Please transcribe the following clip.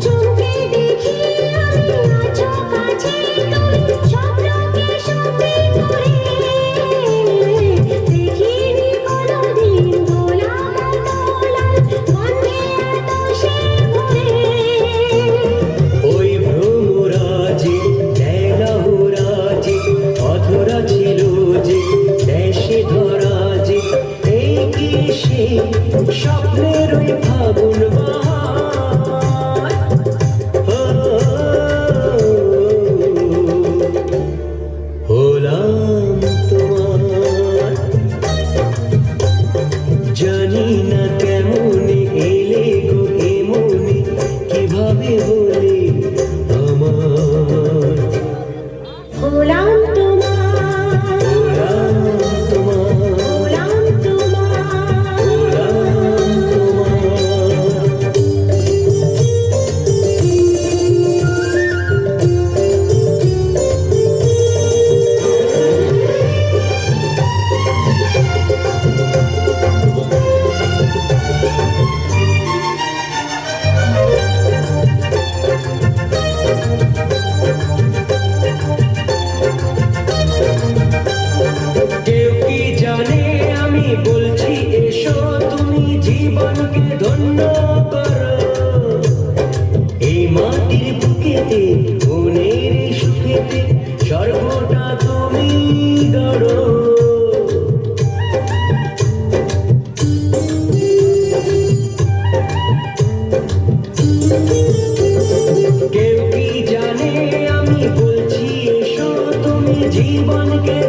চোখে দেখি আমি আছো কাছে তুমি স্বপ্নকে সঙ্গে করে দেখিনি কোনোদিন গোলাপ দোলাল গন্ধে এত সে ভরে ওই ভ্রমরাজে দেলাহুরাজে অধরা ছিল যে দেশে ধরা যে এই কি সে স্বপ্নের ওই ফাগুন বাহার ও, হলাম তোমার জানি না কেমন এলে গো এমনি কিভাবে হলে আমার গোলাম তোমার হলাম তোমার গোলাম তোমার হলাম তোমার কেউ কি জানে আমি বলছি এসো তুমি জীবনকে ধন্য করো এই মাটির বুকেতে মনের সুখেতে সর্বটা তুমি গড়ো কেউ কি জানে আমি বলছি এসো তুমি জীবনকে